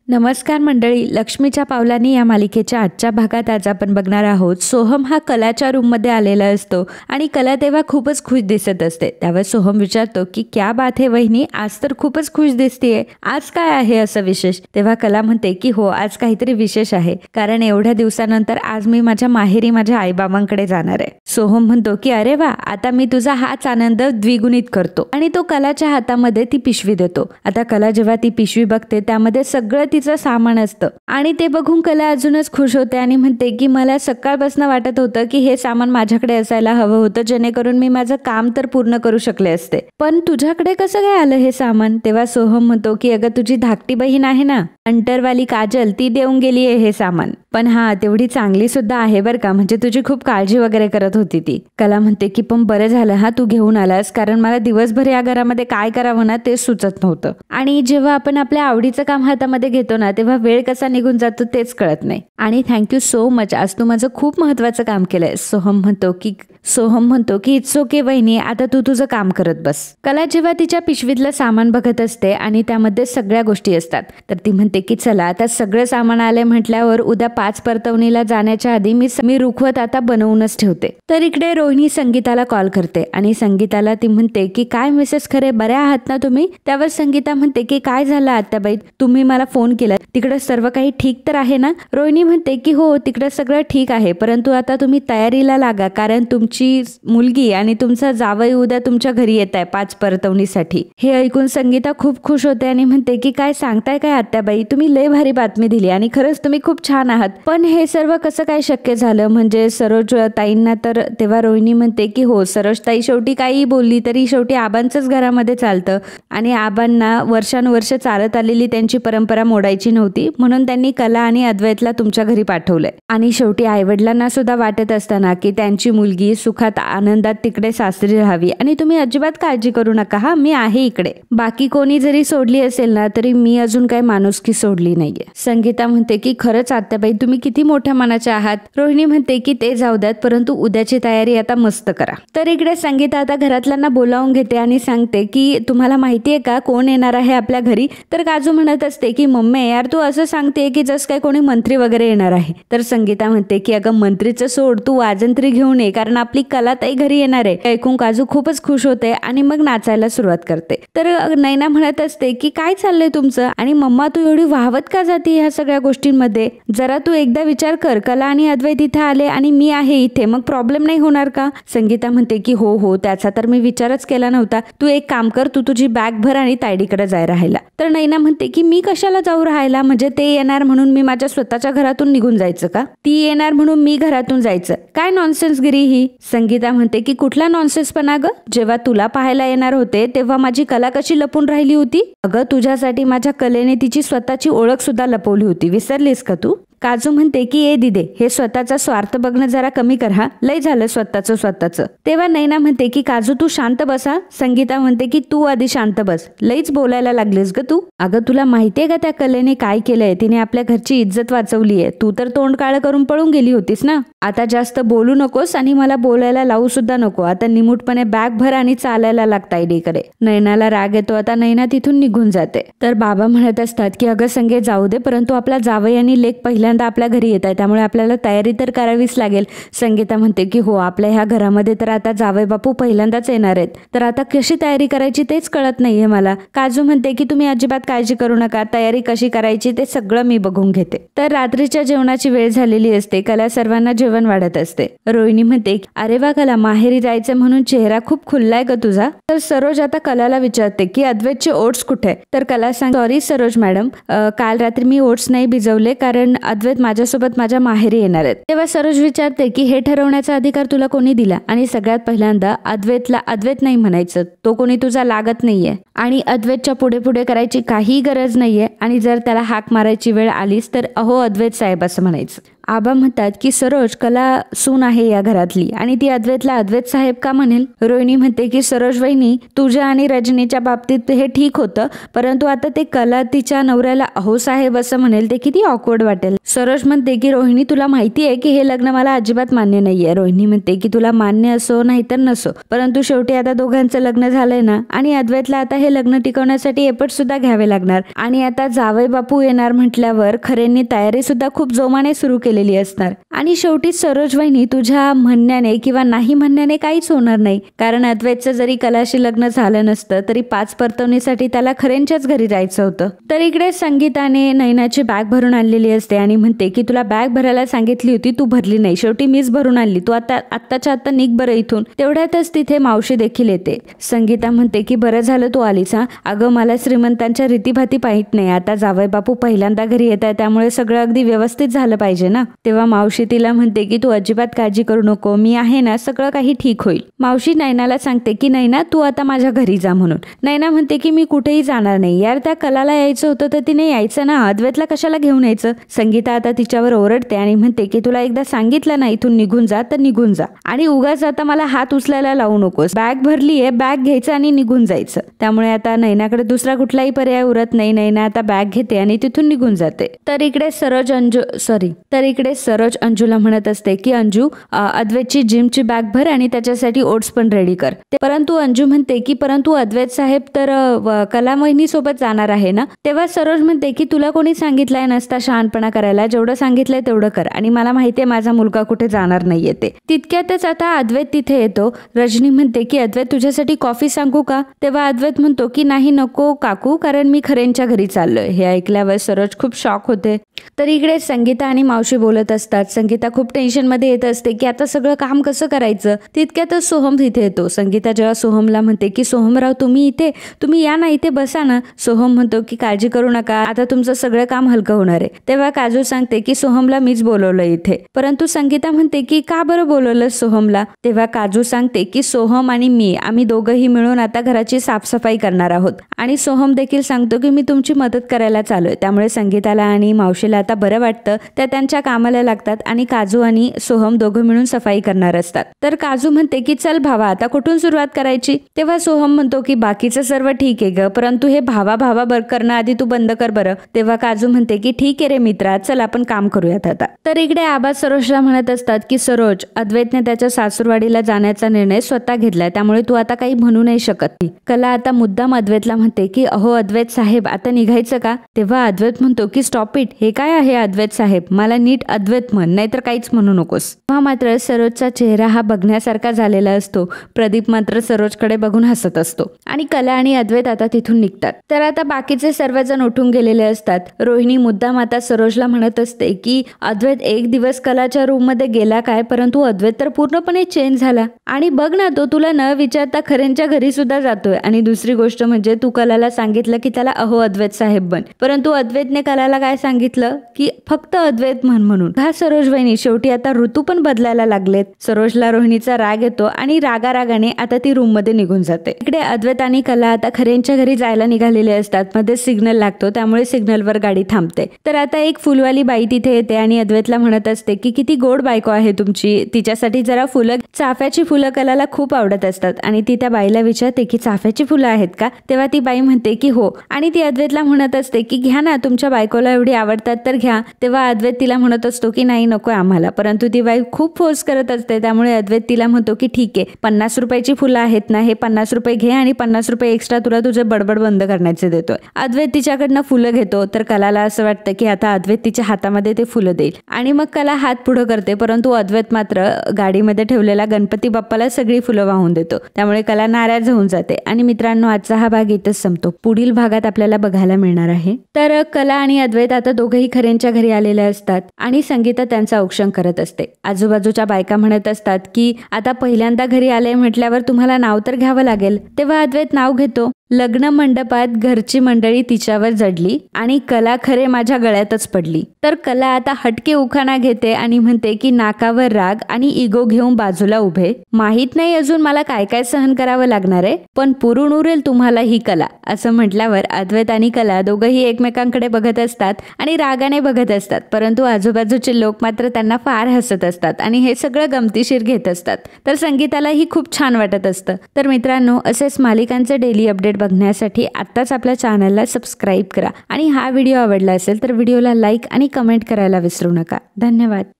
नमस्कार मंडळी, लक्ष्मीच्या पावलांनी या मालिकेच्या आजच्या भागात आज आपण बघणार आहोत. सोहम हा कलाच्या रूममध्ये आलेला असतो आणि कला तेव्हा खूपच खुश दिसत असते. त्यावेळेस सोहम विचारतो की क्या बात है वहिनी, आज तर खूपच खुश दिसतीये, आज काय आहे असं विशेष? तेव्हा कला म्हणते की हो, आज काहीतरी विशेष आहे, कारण एवढ्या दिवसानंतर आज मी माझ्या माहेरी माझ्या आईबाबांकडे जाणार आहे. सोहम म्हणतो की अरे वा, आता मी तुझा हाच आनंद द्विगुणित करतो आणि तो कलाच्या हातामध्ये ती पिशवी देतो. आता कला जेव्हा ती पिशवी बघते त्यामध्ये सगळं तिचं सामान असतं आणि ते बघून कला अजूनच खुश होते आणि म्हणते की मला सकाळपासून वाटत होतं की हे सामान माझ्याकडे असायला हवं होतं, जेणेकरून मी माझं काम तर पूर्ण करू शकले असते, पण तुझ्याकडे कसं काय आलं हे सामान? तेव्हा सोहम म्हणतो की अगं, तुझी धाकटी बहीण आहे ना अंटरवाली काजल, ती देऊन गेली आहे हे सामान, पण हा तेवढी चांगली सुद्धा आहे बरं का, म्हणजे तुझी खूप काळजी वगैरे करत होती ती. कला म्हणते की पण बरं झालं हा तू घेऊन आलास, कारण मला दिवसभर या घरामध्ये काय करावं ना ते सुचत नव्हतं. आणि जेव्हा आपण आपल्या आवडीचं काम हातामध्ये घेतो ना, तेव्हा वेळ कसा निघून जातो तेच कळत नाही. आणि थँक्यू सो मच, आज तू माझं खूप महत्वाचं काम केलंय. सोहम म्हणतो की इट्स ओके वहिनी, आता तू तुझं काम करत बस. कला जेव्हा तिच्या पिशवीतलं सामान बघत असते आणि त्यामध्ये सगळ्या गोष्टी असतात, तर ती म्हणते की चला आता सगळं सामान आलंय म्हटल्यावर उद्या 5 परतवणीला जाण्याच्या आधी मी रुखवत आता बनवूनच ठेवते. तर इकडे रोहिणी संगीताला कॉल करते आणि संगीताला ती म्हणते की काय मिसेस खरे, बऱ्या आहात ना तुम्ही? त्यावर संगीता म्हणते की काय झालं आत्याबाई, तुम्ही मला फोन केला, तिकडे सर्व काही ठीक तर आहे ना? रोहिणी म्हणते की हो, तिकडे सगळं ठीक आहे, परंतु आता तुम्ही तयारीला लागा, कारण तुमची मुलगी आणि तुमचा जावई उद्या तुमच्या घरी येत आहे 5 परतवणीसाठी. हे ऐकून संगीता खूप खुश होते आणि म्हणते की काय सांगताय काय आत्याबाई, तुम्ही लय भारी बातमी दिली आणि खरंच तुम्ही खूप छान आहात, पण हे सर्व कसं काय शक्य झालं, म्हणजे सरोज ताईंना तर? तेव्हा रोहिणी म्हणते की हो, सरोज ताई शेवटी काही बोलली तरी शेवटी आबांचंच घरामध्ये चालतं आणि आबांना वर्षानुवर्ष चालत आलेली त्यांची परंपरा मोडायची नव्हती, म्हणून त्यांनी कला आणि अद्वैतला तुमच्या घरी पाठवलंय. आणि शेवटी आईवडिलांना सुद्धा वाटत असताना की त्यांची मुलगी सुखात आनंदात तिकडे सासरी राहावी आणि तुम्ही अजिबात काळजी करू नका, हा मी आहे इकडे. बाकी कोणी जरी सोडली असेल ना तरी मी अजून काही माणुसकी सोडली नाहीये. संगीता म्हणते की खरंच आत्याबाई, तुम्ही किती मोठ्या मनाच्या आहात. रोहिणी म्हणते की ते जाऊ द्यात, परंतु उद्याची तयारी आता मस्त करा. तर इकडे संगीता आता घरातल्यांना बोलावून घेते आणि सांगते की तुम्हाला माहितीये का कोण येणार आहे आपल्या घरी? तर काजू म्हणत असते की मम्मी यार, तू असं सांगते की जस काय कोणी मंत्री वगैरे येणार आहे. तर संगीता म्हणते की अगं मंत्रीचं सोड, तू वाजंत्री घेऊन ये, कारण आपली कलाताई घरी येणार आहे. ऐकून काजू खूपच खुश होते आणि मग नाचायला सुरुवात करते. तर नैना म्हणत असते की काय चाललंय तुमचं, आणि मम्मा तू एवढी वाहवत का जाते ह्या सगळ्या गोष्टींमध्ये? जरा तू एकदा विचार कर, कला आणि अद्वैत इथे आले आणि मी आहे इथे, मग प्रॉब्लेम नाही होणार का? संगीता म्हणते की हो हो, त्याचा तर मी विचारच केला नव्हता. तू एक काम कर, तू तुझी बॅग भर आणि तायडीकडे जाय राहायला. तर नैना म्हणते की मी कशाला जाऊ राहायला, म्हणजे ते येणार म्हणून मी माझ्या स्वतःच्या घरातून निघून जायचं का? ती येणार म्हणून मी घरातून जायचं? काय नॉनसेन्सगिरी ही? संगीता म्हणते की कुठला नॉनसेन्सपणा ग? जेव्हा तुला पाहायला येणार होते तेव्हा माझी कला कशी लपून राहिली होती? अगं, तुझ्यासाठी माझ्या कलेने तिची स्वतःची ओळख सुद्धा लपवली होती, विसरलीस का तू? काजू म्हणते की ए दिदे, हे स्वतःचा स्वार्थ बघणं जरा कमी कर हा, लय झालं स्वतःचं. तेव्हा नैना म्हणते की काजू तू शांत बसा. संगीता म्हणते की तू आधी शांत बस, लईच बोलायला लागलीस ग तू. अगं, तुला माहितीये का त्या कलेने काय केलंय? तिने आपल्या घरची इज्जत वाचवलीये. तू तर तोंड काळं करून पळून गेली होतीस ना. आता जास्त बोलू नकोस आणि मला बोलायला लावू सुद्धा नको. आता निमूटपणे बॅग भर आणि चालायला लागता आईडीकडे. नैनाला राग येतो. आता नैना तिथून निघून जाते. तर बाबा म्हणत असतात की अगं संगे जाऊ दे, परंतु आपला जावई आणि लेक पहिल्यांदा आपल्या घरी येत आहे, त्यामुळे आपल्याला तयारी तर करावीच लागेल. संगीता म्हणते की हो, आपल्या ह्या घरामध्ये तर आता जावई बापू पहिल्यांदाच येणार आहेत, तर आता कशी तयारी करायची तेच कळत नाहीये मला. काजू म्हणते की तुम्ही अजिबात काळजी करू नका, तयारी कशी करायची ते सगळं मी बघून घेते. तर रात्रीच्या जेवणाची वेळ झालेली असते. कला सर्वांना जेवण वाढत असते. रोहिणी म्हणते अरे वा कला, माहेरी जायचं म्हणून चेहरा खूप खुललाय ग तुझा. तर सरोज आता कलाला विचारते की अद्वैतचे ओट्स कुठे? तर कला सांग सॉरी सरोज मॅडम, काल रात्री मी ओट्स नाही भिजवले, कारण अद्वैत माझ्यासोबत माझ्या माहेरी येणार आहेत. तेव्हा सरोज विचारते की हे ठरवण्याचा अधिकार तुला कोणी दिला? आणि सगळ्यात पहिल्यांदा अद्वैतला अद्वैत नाही म्हणायचं, तो कोणी तुझा लागत नाहीये आणि अद्वैतच्या पुढे पुढे करायची काही गरज नाहीये, आणि जर त्याला हाक मारायची वेळ आलीच तर अहो अद्वैत साहेब असं म्हणायचं. आबा म्हणतात की सरोज कला सून आहे या घरातली आणि ती अद्वैतला अद्वैत साहेब का म्हणेल. रोहिणी म्हणते की सरोज वहिनी तुझ्या आणि रजनीच्या बाबतीत हे ठीक होतं, परंतु आता ते कला तिच्या नवऱ्याला अहो साहेब असं म्हणेल ते किती ऑकवर्ड वाटेल. सरोज म्हणते की रोहिणी तुला माहिती आहे की हे लग्न मला अजिबात मान्य नाहीये. रोहिणी म्हणते की तुला मान्य असो नाही तर नसो, परंतु शेवटी आता दोघांचं लग्न झालंय ना आणि अद्वैतला आता हे लग्न टिकवण्यासाठी एफर्ट सुद्धा घ्यावे लागणार आणि आता जावई बापू येणार म्हटल्यावर खऱ्यांनी तयारी सुद्धा खूप जोमाने सुरू केलेली असणार. आणि शेवटी सरोज वहिनी तुझ्या म्हणण्याने किंवा नाही म्हणण्याने काहीच होणार नाही, कारण अद्वैतचं जरी कलाशी लग्न झालं नसतं तरी 5 परतवणीसाठी त्याला खऱ्यांच्याच घरी जायचं होतं. तर इकडे संगीताने नैनाची बॅग भरून आणलेली असते आणि म्हणते की तुला बॅग भरायला सांगितली होती, तू भरली नाही, शेवटी मीच भरून आणली, तू आत्ताच्या आत्ता निघ बरं इथून. तेवढ्यातच तिथे मावशी देखील येते. संगीता म्हणते की बरं झालं तू आलीस हा. अगं मला श्रीमंतांच्या रीतीभाती पाहित नाही, आता जावई बापू पहिल्यांदा घरी येत आहे त्यामुळे सगळं अगदी व्यवस्थित झालं पाहिजे ना. तेव्हा मावशी तिला म्हणते की तू अजिबात काळजी करू नको, मी आहे ना, सगळं काही ठीक होईल. मावशी नैनाला सांगते की नैना तू आता माझ्या घरी जा म्हणून. नैना म्हणते की मी कुठेही जाणार नाही यार, त्या कलाला यायचं होतं तर तिने यायचं ना, अद्वैतला कशाला घेऊन यायचं. संगीता आता तिच्यावर ओरडते आणि म्हणते की तुला एकदा सांगितलं ना इथून निघून जा तर निघून जा आणि उगाच आता मला हात उचलायला लावू नकोस. बॅग भरलीये, बॅग घ्यायचं आणि निघून जायचं. त्यामुळे आता नैनाकडे दुसरा कुठलाही पर्याय उरत नाही. नैना आता बॅग घेते आणि तिथून निघून जाते. तर इकडे सरोज अंजूला म्हणत असते की अंजू अद्वैतची जिमची बॅग भर आणि त्याच्यासाठी ओट्स पण रेडी कर. परंतु अंजू म्हणते की परंतु अद्वैत साहेब तर कला वहिनी सोबत जाणार आहे ना. तेव्हा सरोज म्हणते की तुला कोणी सांगितलंय नसता शहाणपणा करायला, जेवढं सांगितलंय तेवढं कर आणि मला माहितीये माझा मुलगा कुठे जाणार नाहीये ते. तितक्यातच आता अद्वैत तिथे येतो. रजनी म्हणते की अद्वैत तुझ्यासाठी कॉफी सांगू का. तेव्हा अद्वैत म्हणतो की नाही नको काकू, कारण मी खऱ्यांच्या घरी चाललोय. हे ऐकल्यावर सरोज खूप शॉक होते. तर इकडे संगीता आणि मावशी बोलत असतात. संगीता खूप टेन्शन मध्ये येत असते की आता सगळं काम कसं करायचं. तितक्यातच सोहम तिथे येतो. संगीता जेव्हा सोहमला म्हणते की सोहमराव तुम्ही इथे, तुम्ही या ना, इथे बसा ना. सोहम म्हणतो की काळजी करू नका, आता तुमचं सगळं काम हलकं होणार आहे. तेव्हा काजू सांगते की सोहमला मीच बोलवलं इथे. परंतु संगीता म्हणते की का बरं बोलवलं सोहमला. तेव्हा काजू सांगते की सोहम आणि मी आम्ही दोघंही मिळून आता घराची साफसफाई करणार आहोत आणि सोहम देखील सांगतो की मी तुमची मदत करायला चालूय. त्यामुळे संगीताला आणि मावशीला आता बरं वाटतं. त्या त्यांच्या कामाला लागतात आणि काजू आणि सोहम दोघं मिळून सफाई करणार असतात. तर काजू म्हणते की चल भावा आता कुठून सुरुवात करायची. तेव्हा सोहम म्हणतो की बाकीचं सर्व ठीक आहे ग, परंतु हे भावा बर करणं आधी तू बंद कर बरं. तेव्हा काजू म्हणते की ठीक आहे रे मित्रा, चल आपण काम करूयात आता. तर इकडे आबा सरोजला म्हणत असतात की सरोज अद्वैतने त्याच्या सासूरवाडीला जाण्याचा निर्णय स्वतः घेतलाय, त्यामुळे तू आता काही म्हणू नाही शकत. कला आता मुद्दाम अद्वैतला म्हणते की अहो अद्वैत साहेब आता निघायचं का. तेव्हा अद्वैत म्हणतो की स्टॉप इट, हे काय आहे अद्वैत साहेब, मला नीट अद्वैत म्हण, नाहीतर काहीच म्हणू नकोस. मात्र सरोजचा चेहरा हा बघण्यासारखा झालेला असतो. प्रदीप मात्र सरोजकडे बघून हसत असतो आणि कला आणि अद्वैत आता तिथून निघतात. तर आता बाकीचे सर्वजण उठून गेलेले असतात. रोहिणी मुद्दाम आता सरोजला म्हणत असते की अद्वैत एक दिवस कलाच्या रूम मध्ये गेला काय, परंतु अद्वैत तर पूर्णपणे चेंज झाला आणि बघ ना तो तुला न विचारता खऱ्यांच्या घरी सुद्धा जातोय. आणि दुसरी गोष्ट म्हणजे तू कलाला सांगितलं की त्याला अहो अद्वैत साहेब बन, परंतु अद्वैतने कलाला काय सांगितलं की फक्त अद्वैत म्हण म्हणून. हा सरोज वहिनी शेवटी आता ऋतू पण बदलायला लागलेत. सरोजला रोहिणीचा राग येतो आणि रागाने आता ती रूम मध्ये निघून जाते. इकडे अद्वैत आणि कला आता खऱ्यांच्या घरी जायला निघालेले असतात. मध्ये सिग्नल लागतो त्यामुळे सिग्नलवर गाडी थांबते. तर आता एक फुलवाली बाई तिथे येते आणि अद्वैतला म्हणत असते की किती गोड बायको आहे तुमची, तिच्यासाठी जरा फुलं, चाफ्याची फुलं कलाला खूप आवडत असतात. आणि ती त्या बाईला विचारते की चाफ्याची फुलं आहेत का. तेव्हा ती बाई म्हणते की हो आणि ती अद्वैतला म्हणत असते की घ्या ना, तुमच्या बायकोला एवढी आवडतात तर घ्या. तेव्हा अद्वैत तिला म्हणत असतो की नाही नको आम्हाला, परंतु ती बाई खूप फोर्स करत असते. त्यामुळे अद्वैत तिला म्हणतो की ठीक आहे 50 रुपयाची फुलं आहेत ना, हे 50 रुपये घे आणि 50 रुपये एक्स्ट्रा तुला तुझे बडबड बंद करण्याचे देतोय. अद्वैत तिच्याकडनं फुलं घेतो. तर कलाला असं वाटतं की आता अद्वैत तिच्या हातामध्ये ते फुलं देईल आणि मग कला हात पुढे करते, परंतु अद्वैत मात्र गाडीमध्ये ठेवलेला गणपती बाप्पाला सगळी फुलं वाहून देतो. त्यामुळे कला नाराज होऊन जाते. आणि मित्रांनो आजचा हा भाग इथंच संपतो. पुढील भागात आपल्याला बघायला मिळणार आहे. तर कला आणि अद्वैत आता दोघेही खऱ्यांच्या घरी आलेले असतात आणि संगीता त्यांचा औक्षण करत असते. आजूबाजूच्या बायका म्हणत असतात की आता पहिल्यांदा घरी आले म्हटल्यावर तुम्हाला नाव तर घ्यावं लागेल. तेव्हा अद्वैत नाव घेतो. लग्न मंडपात घरची मंडळी तिच्यावर जडली आणि कला खरे माझ्या गळ्यातच पडली. तर कला आता हटके उखाणा घेते आणि म्हणते की नाकावर राग आणि इगो घेऊन बाजूला उभे. माहित नाही अजून मला काय काय सहन करावं लागणार आहे, पण पुरून उरेल तुम्हाला ही कला, असं म्हटल्यावर अद्वैत आणि कला दोघंही एकमेकांकडे बघत असतात आणि रागाने बघत असतात. परंतु आजूबाजूचे लोक मात्र त्यांना फार हसत असतात आणि हे सगळं गमतीशीर घेत असतात. तर संगीतालाही खूप छान वाटत असतं. तर मित्रांनो, असेच मालिकांचे डेली अपडेट बघण्यासाठी आत्ताच आपल्या चॅनलला सबस्क्राईब करा आणि हा व्हिडिओ आवडला असेल तर व्हिडिओला लाईक आणि कमेंट करायला विसरू नका. धन्यवाद.